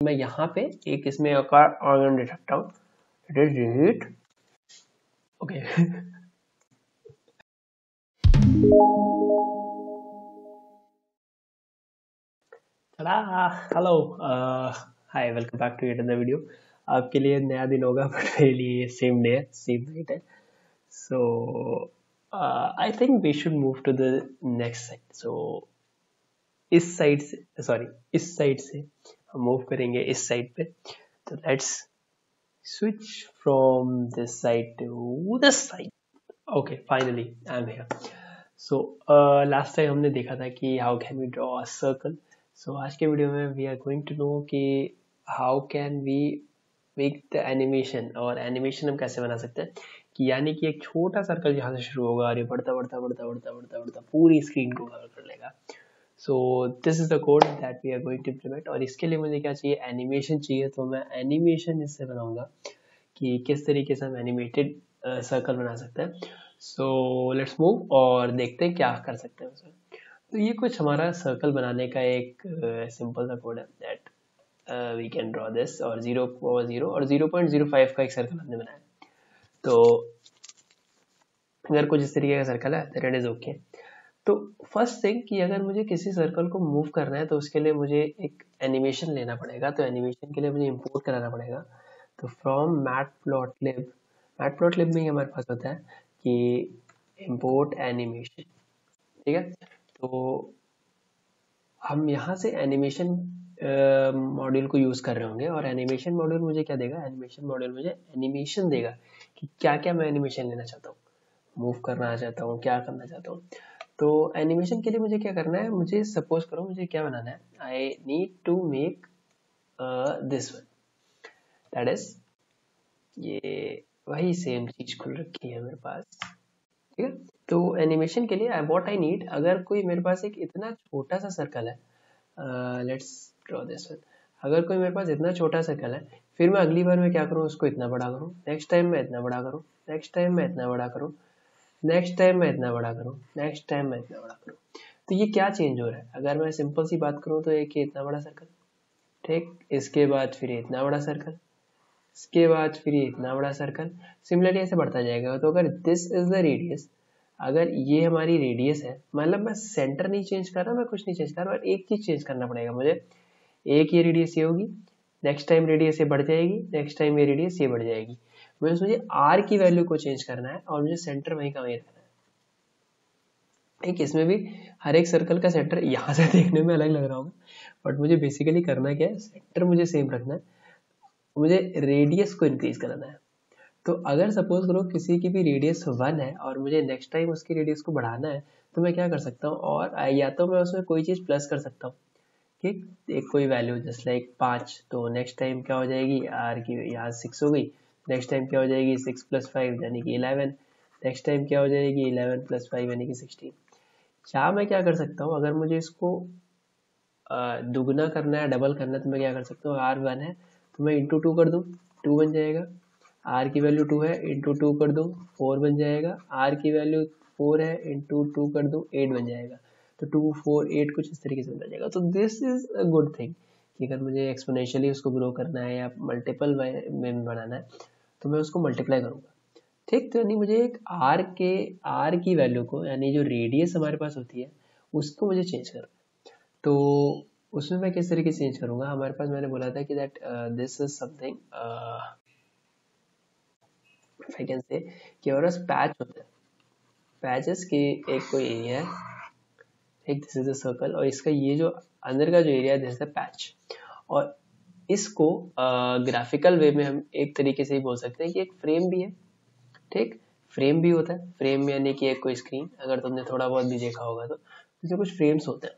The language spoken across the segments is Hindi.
मैं यहाँ पे एक इसमें ऑर्गन दे सकता हूँ, it is reheat. Okay hello, hi, welcome back to another video. आपके लिए नया दिन होगा बट मेरे लिए सेम डे है, सेम नाइट है। So I think we should move to the next side. So इस साइड से, सॉरी, इस साइड से हम मूव करेंगे इस साइड पे। तो let's switch from this side to this side. Okay, finally I am here. So last time हमने देखा था कि how can we draw a circle. So आज के वीडियो में we are going to know कि how can we make the animation, और एनिमेशन हम कैसे बना सकते हैं कि यानी कि एक छोटा सर्कल जहाँ से शुरू होगा और ये बढ़ता बढ़ता बढ़ता बढ़ता बढ़ता बढ़ता पूरी स्क्रीन को कवर कर लेगा। So this is the code that we are going to implement. और इसके लिए मुझे क्या चाहिए, एनिमेशन चाहिए। तो मैं एनिमेशन इससे बनाऊंगा कि किस तरीके से हम एनिमेटेड सर्कल बना सकते हैं। सो लेट्स मूव और देखते हैं क्या कर सकते हैं उसमें। तो ये कुछ हमारा सर्कल बनाने का एक सिंपल सा कोड है that we can draw this. और 0,0 और 0.05 का एक सर्कल हमने बनाया। तो अगर कुछ इस तरीके का सर्कल है तो इट इज ओके। तो फर्स्ट थिंग कि अगर मुझे किसी सर्कल को मूव करना है तो उसके लिए मुझे एक एनिमेशन लेना पड़ेगा। तो एनिमेशन के लिए मुझे इंपोर्ट कराना पड़ेगा। तो फ्रॉम मैटप्लॉटलिब, मैटप्लॉटलिब में ही हमारे पास होता है कि इंपोर्ट एनिमेशन, ठीक है। तो हम यहाँ से एनिमेशन मॉड्यूल को यूज कर रहे होंगे और एनिमेशन मॉड्यूल मुझे क्या देगा, एनिमेशन मॉड्यूल मुझे एनिमेशन देगा कि क्या क्या मैं एनिमेशन लेना चाहता हूँ, मूव करना चाहता हूँ, क्या करना चाहता हूँ। तो एनिमेशन के लिए मुझे क्या करना है, मुझे सपोज करो मुझे क्या बनाना है, I need to make this one, that is ये वही सेम चीज खुल रखी है मेरे पास, ठीक है। तो एनिमेशन के लिए व्हाट आई नीड, अगर कोई मेरे पास एक इतना छोटा सा सर्कल है, लेट्स ड्रॉ दिस वन। अगर कोई मेरे पास इतना छोटा सर्कल है, फिर मैं अगली बार में क्या करूँ, उसको इतना बड़ा करूँ, नेक्स्ट टाइम मैं इतना बड़ा करूँ, नेक्स्ट टाइम मैं इतना बड़ा करूँ, नेक्स्ट टाइम मैं इतना बड़ा करूँ, नेक्स्ट टाइम मैं इतना बड़ा करूँ। तो ये क्या चेंज हो रहा है, अगर मैं सिंपल सी बात करूँ तो एक ये इतना बड़ा सर्कल, ठीक, इसके बाद फिर ये इतना बड़ा सर्कल, इसके बाद फिर ये इतना बड़ा सर्कल, सिमिलरली ऐसे बढ़ता जाएगा। तो अगर दिस इज द रेडियस, अगर ये हमारी रेडियस है, मतलब मैं सेंटर नहीं चेंज कर रहा, मैं कुछ नहीं चेंज कर रहा, और एक चीज चेंज करना पड़ेगा मुझे, एक ये रेडियस ये होगी, नेक्स्ट टाइम रेडियस ये बढ़ जाएगी, नेक्स्ट टाइम ये रेडियस ये बढ़ जाएगी। मुझे आर की वैल्यू को चेंज करना है और मुझे सेंटर वहीं का वहीं रखना है। एक इसमें भी हर एक सर्कल का सेंटर यहाँ से देखने में अलग लग रहा होगा, बट मुझे बेसिकली करना क्या है, सेंटर मुझे सेम रखना है, मुझे रेडियस को इंक्रीज करना है। तो अगर सपोज करो किसी की भी रेडियस 1 है और मुझे नेक्स्ट टाइम उसकी रेडियस को बढ़ाना है, तो मैं क्या कर सकता हूँ, और या तो मैं उसमें कोई चीज़ प्लस कर सकता हूँ, ठीक, एक कोई वैल्यू जस्ट लाइक 5, तो नेक्स्ट टाइम क्या हो जाएगी, आर की यहाँ 6 हो गई, नेक्स्ट टाइम क्या हो जाएगी 6 + 5 यानी कि 11, नेक्स्ट टाइम क्या हो जाएगी 11 + 5 यानी कि 16। या मैं क्या कर सकता हूँ, अगर मुझे इसको दुगना करना है, डबल करना है, तो मैं क्या कर सकता हूँ, आर 1 है तो मैं इंटू 2 कर दूँ, 2 बन जाएगा। आर की वैल्यू 2 है, इंटू 2 कर दूँ, 4 बन जाएगा। आर की वैल्यू 4 है, इंटू 2 कर दूँ, 8 बन जाएगा। तो 2 4 8 कुछ इस तरीके से बन जाएगा। तो this is a good thing कि अगर मुझे एक्सपोनेंशियली उसको ग्रो करना है या मल्टीपल में बनाना है, तो मैं उसको मल्टीप्लाई करूँगा, ठीक। तो यानी मुझे एक आर की वैल्यू को, यानी जो रेडियस हमारे पास होती है उसको मुझे चेंज करना है। तो उसमें मैं किस तरीके से चेंज करूँगा, हमारे पास मैंने बोला था कि that this is something, I can say कि हमारे पास पैच होता है, पैचेस के एक कोई एरिया है, एक दिस इज अ सर्कल, और इसका ये जो अंदर का जो एरिया है दिस इज अ पैच। और इसको ग्राफिकल वे में हम एक तरीके से ही बोल सकते हैं कि एक फ्रेम भी है, ठीक, फ्रेम भी होता है। फ्रेम में यानी कि एक कोई स्क्रीन, अगर तुमने थोड़ा बहुत भी देखा होगा तो इसमें कुछ फ्रेम्स होते हैं।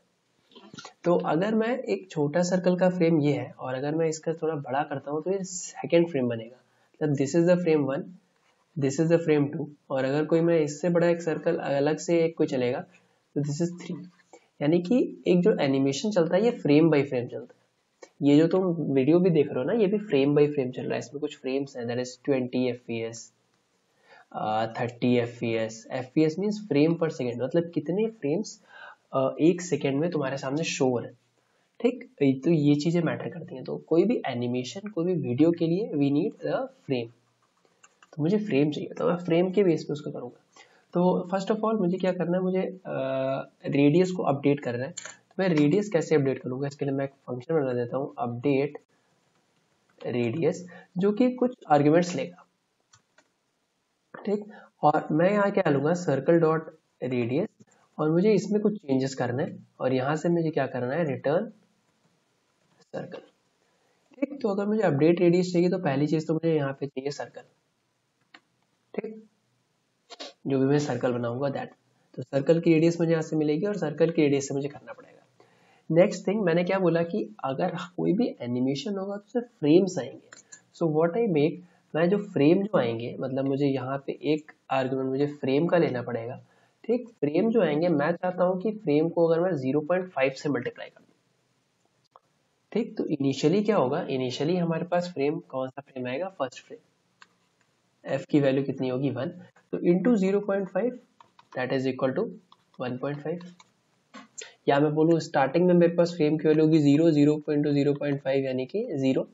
तो अगर मैं एक छोटा सर्कल का फ्रेम ये है, और अगर मैं इसका थोड़ा बड़ा करता हूँ तो ये सेकेंड फ्रेम बनेगा, मतलब this is the frame 1, this is the frame 2, और अगर कोई मैं इससे बड़ा एक सर्कल अलग से एक कोई चलेगा तो दिस इज 3। यानी कि एक जो एनिमेशन चलता है ये फ्रेम बाय फ्रेम चलता है। ये जो तुम वीडियो भी देख रहे हो ना, ये भी फ्रेम बाय फ्रेम चल रहा है, इसमें कुछ फ्रेम्स हैं, that is 20 FPS, 30 FPS। FPS means frame पर सेकेंड, मतलब कितने फ्रेम्स एक सेकेंड में तुम्हारे सामने शो हो रहे हैं। ठीक, तो ये चीजें मैटर करती हैं। तो कोई भी एनिमेशन, कोई भी वीडियो के लिए वी नीड अ फ्रेम, तो मुझे फ्रेम चाहिए, तो मैं फ्रेम के बेस पे उसको करूँगा। तो फर्स्ट ऑफ ऑल मुझे क्या करना है, मुझे रेडियस को अपडेट करना है। तो मैं रेडियस कैसे अपडेट करूँगा, इसके लिए मैं एक फंक्शन बना देता हूँ, अपडेट रेडियस, जो कि कुछ आर्ग्यूमेंट्स लेगा। ठीक, और मैं यहाँ क्या लूँगा, सर्कल डॉट रेडियस, और मुझे इसमें कुछ चेंजेस करना है, और यहाँ से मुझे क्या करना है, रिटर्न सर्कल। ठीक, तो अगर मुझे अपडेट रेडियस चाहिए तो पहली चीज तो मुझे यहाँ पे चाहिए सर्कल। ठीक, जो भी मैं सर्कल बनाऊंगा दैट, तो सर्कल की रेडियस मुझे यहाँ से मिलेगी, और सर्कल की रेडियस से मुझे करना पड़ेगा। नेक्स्ट थिंग, मैंने क्या बोला कि अगर कोई भी एनिमेशन होगा तो सिर्फ फ्रेम्स आएंगे। सो व्हाट आई मेक, मैं जो फ्रेम जो आएंगे, मतलब मुझे यहाँ पे एक आर्गुमेंट मुझे फ्रेम का लेना पड़ेगा। ठीक, फ्रेम जो आएंगे, मैं चाहता हूँ कि फ्रेम को अगर मैं 0.5 से मल्टीप्लाई कर दूँ। ठीक, तो इनिशियली क्या होगा, इनिशियली हमारे पास फ्रेम, कौन सा फ्रेम आएगा, फर्स्ट फ्रेम, f की वैल्यू कितनी होगी 1, तो into 0.5 that is equal to 1.5, या मैं बोलूँ स्टार्टिंग में मेरे पास फ्रेम की वैल्यू होगी 0, 0 इंटू 0.5 यानी कि 0,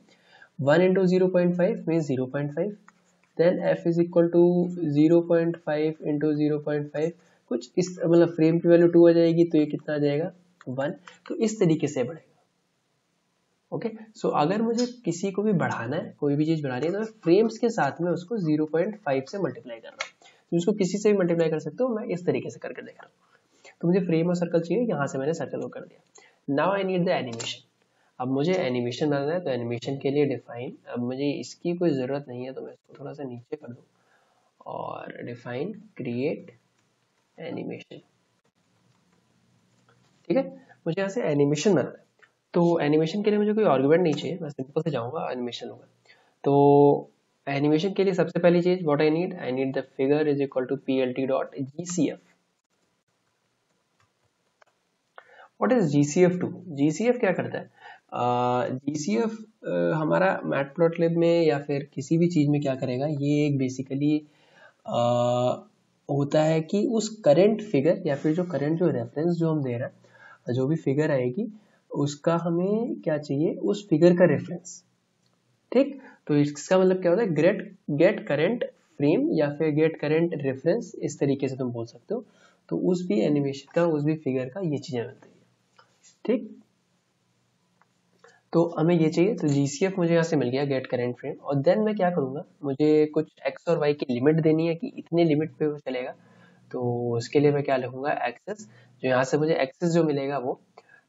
1 into 0.5 means 0.5, then f is equal to 0.5 into 0.5, कुछ इस, मतलब फ्रेम की वैल्यू 2 आ जाएगी, तो ये कितना आ जाएगा 1, तो इस तरीके से बढ़ेगा। ओके, सो अगर मुझे किसी को भी बढ़ाना है, कोई भी चीज बढ़ानी है, तो मैं फ्रेम्स के साथ में उसको 0.5 से मल्टीप्लाई कर रहा हूँ, तो उसको किसी से भी मल्टीप्लाई कर सकते हो, मैं इस तरीके से करके देख रहा हूँ। तो मुझे फ्रेम और सर्कल चाहिए, यहाँ से मैंने सर्कल को कर दिया। Now I need the animation, अब मुझे एनिमेशन बनाना है, तो एनिमेशन के लिए डिफाइन, अब मुझे इसकी कोई ज़रूरत नहीं है, तो मैं इसको थोड़ा सा नीचे कर दूँ, और डिफाइन क्रिएट एनिमेशन। ठीक है, मुझे यहाँ से एनिमेशन बनाना है, तो एनिमेशन के लिए मुझे कोई आर्गुमेंट नहीं चाहिए, मैं सिंपल से जाऊँगा एनिमेशन होगा। तो एनिमेशन के लिए सबसे पहली चीज what I need the figure is equal to plt dot gcf। What is gcf2? gcf क्या करता है, gcf हमारा मैटप्लॉटलिब में या फिर किसी भी चीज में क्या करेगा, ये एक बेसिकली होता है कि उस करंट फिगर या फिर जो करंट जो रेफरेंस जो हम दे रहे हैं, जो भी फिगर आएगी उसका हमें क्या चाहिए, उस फिगर का रेफरेंस। ठीक, तो इसका मतलब क्या होता है, गेट करंट फ्रेम या फिर गेट करंट रेफरेंस, इस तरीके से तुम बोल सकते हो। तो उस भी एनिमेशन का, उस भी फिगर का ये चीजें मिलती है। ठीक, तो हमें ये चाहिए, तो जीसीएफ मुझे यहाँ से मिल गया गेट करंट फ्रेम, और देन मैं क्या करूंगा, मुझे कुछ एक्स और वाई की लिमिट देनी है कि इतने लिमिट पे वो चलेगा। तो उसके लिए मैं क्या लिखूंगा, एक्सेस, जो यहाँ से मुझे एक्सेस जो मिलेगा वो,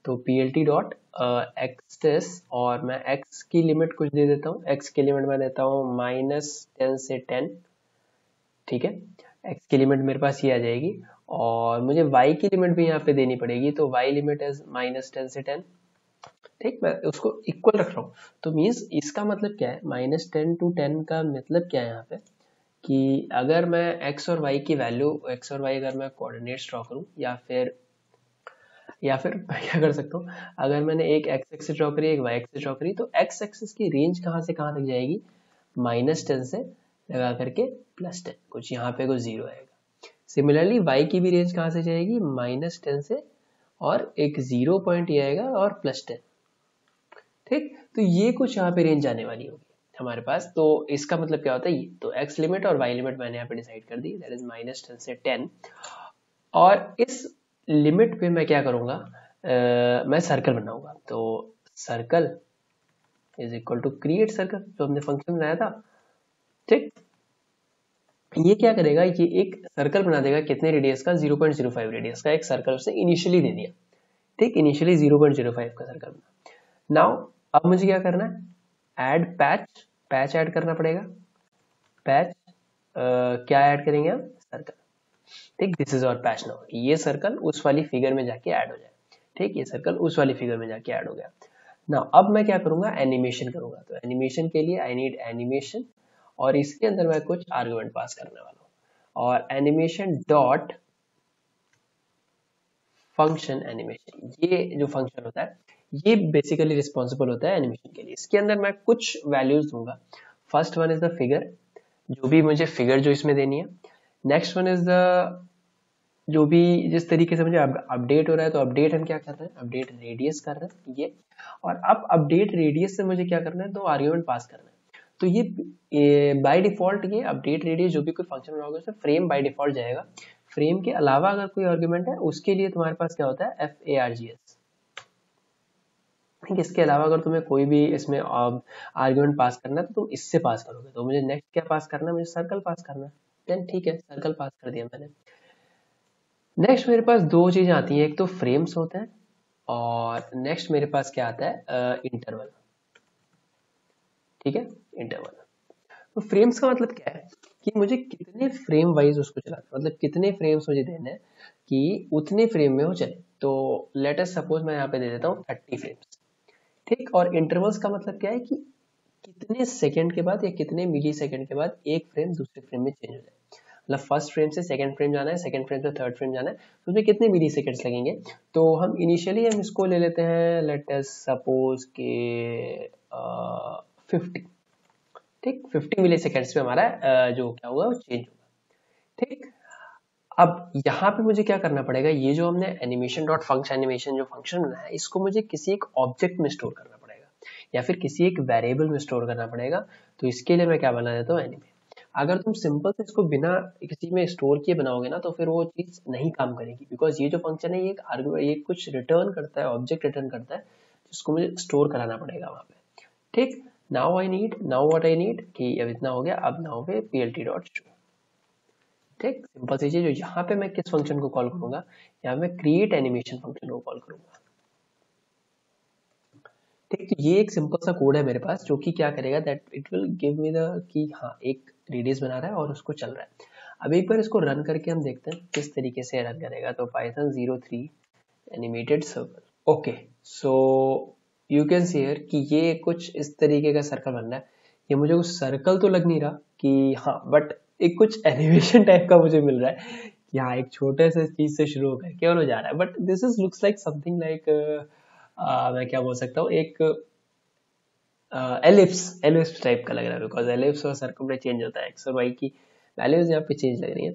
तो plt डॉट एक्सेस, और मैं x की लिमिट कुछ दे देता हूँ, x की लिमिट मैं देता हूँ -10 से 10। ठीक है, x की लिमिट मेरे पास ये आ जाएगी, और मुझे y की लिमिट भी यहाँ पे देनी पड़ेगी, तो y लिमिट इज -10 से 10। ठीक, मैं उसको इक्वल रख रहा हूँ, तो मीन्स इसका मतलब क्या है, -10 to 10 का मतलब क्या है यहाँ पे, कि अगर मैं x और y की वैल्यू, x और y अगर मैं कोऑर्डिनेट्स ड्रॉ करूँ, या फिर मैं क्या कर सकता हूँ, अगर मैंने एक एक्स एक्सिस ड्रॉ करी, एक वाई एक्सिस ड्रॉ करी, तो एक्स एक्सिस की रेंज कहाँ से कहाँ तक जाएगी, -10 से लगा करके +10, कुछ यहाँ पे कुछ 0 आएगा। सिमिलरली वाई की भी रेंज कहाँ से जाएगी, -10 से, और एक 0 पॉइंट ये आएगा, और +10। ठीक, तो ये कुछ यहाँ पे रेंज आने वाली होगी हमारे पास। तो इसका मतलब क्या होता है, ये तो एक्स लिमिट और वाई लिमिट मैंने यहाँ पे डिसाइड कर दी, दैट इज -10 से 10, और इस लिमिट पे मैं क्या करूंगा, मैं सर्कल बनाऊंगा। तो circle is equal to create circle, जो हमने फंक्शन बनाया था। ठीक, ये क्या करेगा, ये एक सर्कल बना देगा, कितने रेडियस का, 0.05 रेडियस का एक सर्कल उसने इनिशियली दे दिया। ठीक, इनिशियली 0.05 का सर्कल बना। नाउ अब मुझे क्या करना है, ऐड पैच, पैच ऐड करना पड़ेगा। पैच क्या ऐड करेंगे हम, सर्कल। ठीक, this is our patch now, ये सर्कल उस वाली फिगर में जाके ऐड हो जाए। ठीक, ये सर्कल उस वाली फिगर में जाके ऐड हो गया। ना अब मैं क्या करूंगा, एनिमेशन करूंगा। तो एनिमेशन के लिए आई नीड एनिमेशन, और इसके अंदर मैं कुछ आर्गुमेंट पास करने वाला हूँ, और एनिमेशन डॉट फंक्शन एनिमेशन, ये जो फंक्शन होता है ये बेसिकली रिस्पॉन्सिबल होता है एनिमेशन के लिए। इसके अंदर मैं कुछ वैल्यूज दूंगा। First one is the figure, जो भी मुझे फिगर जो इसमें देनी है। नेक्स्ट वन इज द जो भी जिस तरीके से मुझे अपडेट हो रहा है, तो अपडेट हम क्या कर रहे हैं, अपडेट रेडियस कर रहे हैं ये। और अब अपडेट रेडियस से मुझे क्या करना है, तो आर्ग्यूमेंट पास करना है। तो ये बाय डिफॉल्ट ये अपडेट रेडियस जो भी कोई फंक्शन बनाओगे उसमें फ्रेम बाय डिफॉल्ट जाएगा। फ्रेम के अलावा अगर कोई आर्ग्यूमेंट है उसके लिए तुम्हारे पास क्या होता है, FARGS। ठीक, इसके अलावा अगर तुम्हें कोई भी इसमें आर्ग्यूमेंट पास करना है तो तुम इससे पास करोगे। तो मुझे नेक्स्ट क्या पास करना है, मुझे सर्कल पास करना है। देन ठीक है, सर्कल पास कर दिया मैंने। नेक्स्ट मेरे पास दो चीजें आती हैं, एक तो फ्रेम्स होते हैं और नेक्स्ट मेरे पास क्या आता है, इंटरवल। ठीक है, इंटरवल। तो फ्रेम्स का मतलब क्या है कि मुझे कितने फ्रेम वाइज उसको चलाना है, मतलब कितने फ्रेम्स मुझे देने हैं कि उतने फ्रेम में वो चले। तो लेट अस सपोज मैं यहाँ पे दे देता हूँ 30 फ्रेम्स। ठीक, और इंटरवल्स का मतलब क्या है कि कितने सेकंड के बाद या कितने मिली सेकंड के बाद एक फ्रेम दूसरे फ्रेम में चेंज हो जाए। मतलब फर्स्ट फ्रेम से सेकंड फ्रेम जाना है, सेकंड फ्रेम से थर्ड फ्रेम जाना है, तो उसमें कितने मिली सेकंड्स लगेंगे। तो हम इनिशियली हम इसको ले लेते हैं, लेट अस सपोज के 50। ठीक, 50 मिली सेकेंड्स में हमारा जो क्या हुआ वो चेंज होगा। ठीक, अब यहाँ पे मुझे क्या करना पड़ेगा, ये जो हमने एनिमेशन डॉट फंक्शन एनिमेशन जो फंक्शन बनाया है इसको मुझे किसी एक ऑब्जेक्ट में स्टोर करना पड़ेगा या फिर किसी एक वेरिएबल में स्टोर करना पड़ेगा। तो इसके लिए मैं क्या बना देता हूँ, एनिमे। अगर तुम सिंपल से इसको बिना किसी में स्टोर किए बनाओगे ना तो फिर वो चीज नहीं काम करेगी, बिकॉज ये जो फंक्शन है ये कुछ रिटर्न करता है, ऑब्जेक्ट रिटर्न करता है जिसको मुझे स्टोर कराना पड़ेगा वहां पे। ठीक, नाउ व्हाट आई नीड कि अब इतना हो गया, अब नाउ पे plt डॉट शो। ठीक, सिंपल सी चीज। यहाँ पे मैं किस फंक्शन को कॉल करूंगा, यहाँ मैं क्रिएट एनिमेशन फंक्शन को कॉल करूंगा। ठीक, तो ये एक सिंपल सा कोड है मेरे पास जो कि क्या करेगा, that it will give me the कि हाँ एक रेडियस बना रहा है और उसको चल रहा है। अब एक बार इसको रन करके हम देखते हैं किस तरीके से रन करेगा। तो Python 03 animated circle. Okay, so you can see here कि ये कुछ इस तरीके का सर्कल बन रहा है। ये मुझे कुछ सर्कल तो लग नहीं रहा कि हाँ, बट एक कुछ एनिमेशन टाइप का मुझे मिल रहा है कि हाँ एक छोटे से चीज से शुरू होकर केवल हो जा रहा है। But this is looks like something like, मैं क्या बोल सकता हूँ, एक एलिप्स एलिप्स टाइप का लग रहा है, बिकॉज एलिप्स और सर्कल में चेंज होता है, एक्स और वाई की वैल्यूज यहाँ पे चेंज लग रही है।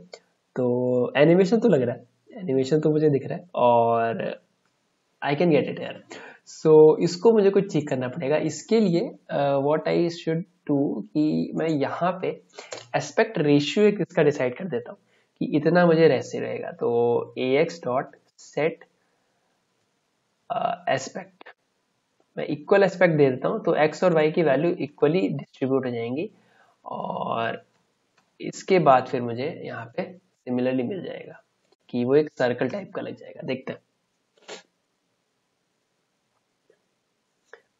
तो एनिमेशन तो लग रहा है, एनिमेशन तो मुझे दिख रहा है और आई कैन गेट इट यार। सो इसको मुझे कुछ चेक करना पड़ेगा। इसके लिए व्हाट आई शुड डू कि मैं यहाँ पे एस्पेक्ट रेशियो एक इसका डिसाइड कर देता हूँ कि इतना मुझे रेशियो रहेगा। तो ax डॉट सेट एस्पेक्ट, मैं इक्वल एस्पेक्ट दे देता हूँ, तो x और y की वैल्यू इक्वली डिस्ट्रीब्यूट हो जाएंगी और इसके बाद फिर मुझे यहाँ पे सिमिलरली मिल जाएगा कि वो एक सर्कल टाइप का लग जाएगा। देखते हैं।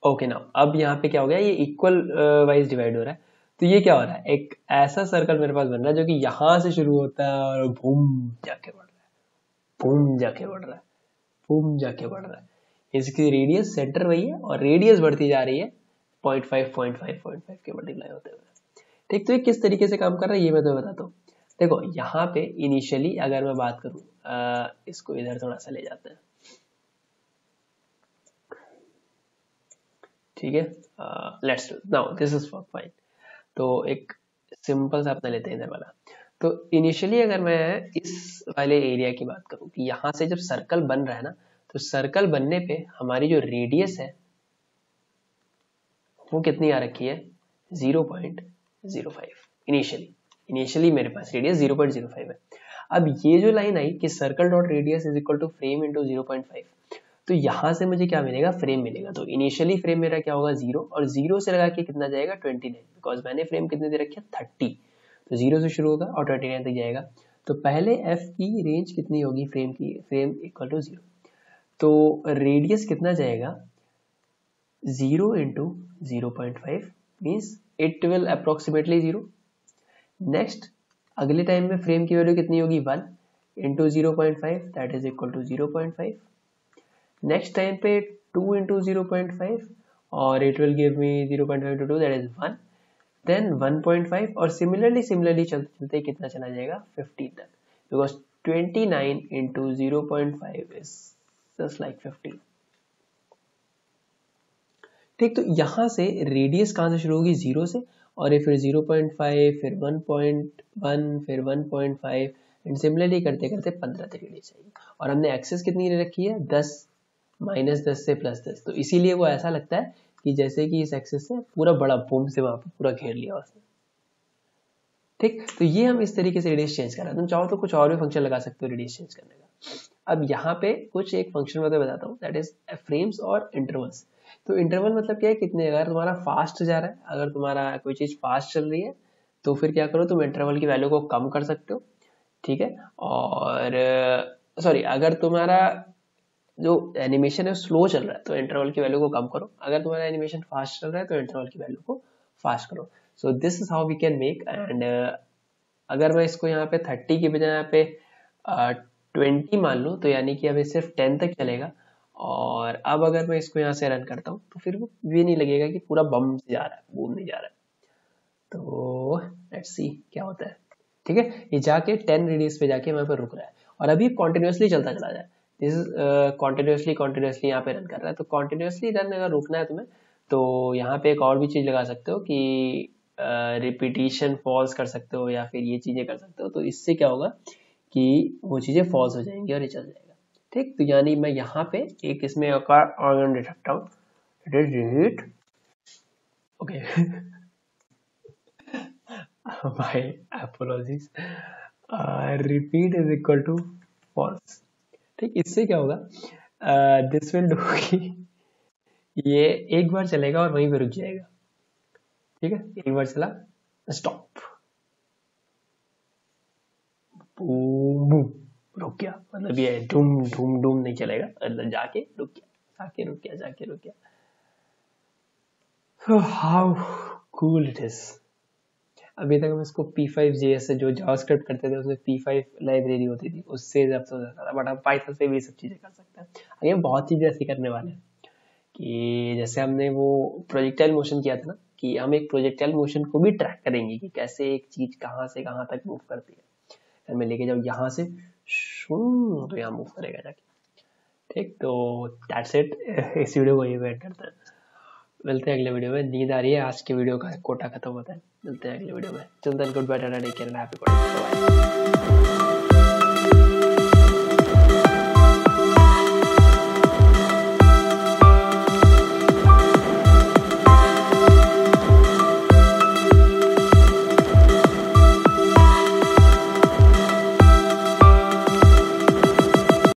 ओके ना, अब यहाँ पे क्या हो गया, ये इक्वल वाइज डिवाइड हो रहा है। तो ये क्या हो रहा है, एक ऐसा सर्कल मेरे पास बन रहा है जो कि यहां से शुरू होता है और बूम जाके बढ़ रहा है, बूम जाके बढ़ रहा है, बूम जाके बढ़ रहा है। इसकी रेडियस सेंटर वही है और रेडियस बढ़ती जा रही है 0.5 के मल्टीप्लाई होते हुए। ठीक, तो ये किस तरीके से काम कर रहा है ये मैं तुम्हें बताता हूँ। देखो यहाँ पे इनिशियली अगर मैं बात करूँ, इसको इधर थोड़ा सा ले जाते हैं। ठीक है, let's now this is fine. तो एक सिंपल सा अपना लेते हैं इधर वाला। तो इनिशियली अगर मैं इस वाले एरिया की बात करूं कि यहां से जब सर्कल बन रहा है ना, तो सर्कल बनने पे हमारी जो रेडियस है वो कितनी आ रखी है, 0.05 इनिशियली। इनिशियली मेरे पास रेडियस 0.05 है। अब ये जो लाइन आई कि circle dot radius is equal to frame into 0.5, तो यहां से मुझे क्या मिलेगा, फ्रेम मिलेगा। तो इनिशियली फ्रेम मेरा क्या होगा, 0, और 0 से लगा के कितना जाएगा, 29, बिकॉज मैंने फ्रेम कितने दे रखे, 30। तो 0 से शुरू होगा और 29 तक जाएगा। तो पहले एफ की रेंज कितनी होगी फ्रेम की, फ्रेम इक्वल टू 0। तो रेडियस कितना जाएगा, 0 into 0.5 means it will approximately 0। Next अगले टाइम में फ्रेम की वैल्यू कितनी होगी, 1 into 0.5 that is equal to 0.5। Next time पे 2 इंटू 0.5 और it will give me 0.5 into 2 that is 1, then 1.5 और सिमिलरली चलते चलते कितना चला जाएगा, 15 तक, because 29 into 0.5 is just like 15। ठीक, तो यहां से रेडियस कहां से शुरू होगी, 0 से, और ये फिर 0.5 फिर 1.1 फिर 1.5 एंड सिमिलरली करते करते 15 तक रेडियस चाहिए, और हमने एक्सेस कितनी ले रखी है 10 -10 से +10, तो इसीलिए वो ऐसा लगता है कि जैसे कि इस एक्सेस से पूरा बड़ा बूम से वहां पर पूरा घेर लिया उसने। ठीक, तो ये हम इस तरीके से रेडियस चेंज कर रहे हैं। तुम चाहो तो कुछ और भी फंक्शन लगा सकते हो रेडियस चेंज करने का। अब यहाँ पे कुछ एक फंक्शन मैं बताता हूँ, दैट इज फ्रेम्स और इंटरवल्स। तो इंटरवल मतलब क्या है, कितने, अगर तुम्हारा फास्ट जा रहा है, अगर तुम्हारा कोई चीज फास्ट चल रही है तो फिर क्या करो, तुम इंटरवल की वैल्यू को कम कर सकते हो, ठीक है। और सॉरी, अगर तुम्हारा जो एनिमेशन है स्लो चल रहा है तो इंटरवल की वैल्यू को कम करो, अगर तुम्हारा एनिमेशन फास्ट चल रहा है तो इंटरवल की वैल्यू को फास्ट करो। So this is how we can make. And अगर मैं इसको यहाँ पे 30 की बजाय यहाँ पे 20 मान लूँ, तो यानी कि अभी सिर्फ 10 तक चलेगा। और अब अगर मैं इसको यहाँ से रन करता हूँ तो फिर वो ये नहीं लगेगा कि पूरा बम जा रहा है, बूम नहीं जा रहा है। तो लेट्स सी क्या होता है। ठीक है, ये जाके 10 रेडियस पे जाके वहां पर रुक रहा है, और अभी कॉन्टिन्यूसली चलता चला जाए। दिस इज कॉन्टिन्यूसली यहाँ पे रन कर रहा है। तो कॉन्टिन्यूसली रन अगर रुकना है तुम्हें, तो यहाँ पे एक और भी चीज लगा सकते हो कि रिपीटिशन फॉल्स कर सकते हो, या फिर ये चीजें कर सकते हो। तो इससे क्या होगा कि वो चीजें फॉल्स हो जाएंगी और ये चल जाएगा। ठीक, तो यानी मैं यहाँ पे एक इसमें ऑर्गन दे सकता हूँ, okay my apologies, repeat is equal to false। ठीक, इससे क्या होगा, दिस विल डू कि ये एक बार चलेगा और वहीं पे रुक जाएगा। ठीक है, एक बार चला, स्टॉप, रुक गया, मतलब ये डूम डूम डूम नहीं चलेगा, मतलब जाके रुक गया, जाके रुक गया, जाके रुक गया। So how cool it is। अभी तक हम इसको P5JS से जो जावास्क्रिप्ट करते थे उसमें P5 लाइब्रेरी होती थी, उससे जब तो ज्यादा था, बट हम पाइथन से भी सब चीजें कर सकते हैं। आगे हम बहुत चीजें ऐसी करने वाले हैं कि जैसे हमने वो प्रोजेक्टाइल मोशन किया था ना, कि हम एक प्रोजेक्टाइल मोशन को भी ट्रैक करेंगे कि कैसे एक चीज कहाँ से कहाँ तक मूव करती है। अगर मैं लेके जाऊँ यहाँ से तो यहाँ मूव करेगा जाके। ठीक, तो दैट्स इट। इस वीडियो को यही वेट करते हैं, मिलते हैं अगले वीडियो में। नींद आ रही है, आज के वीडियो का कोटा खत्म होता है। मिलते हैं अगले वीडियो में। Till then goodbye, take care and happy birthday.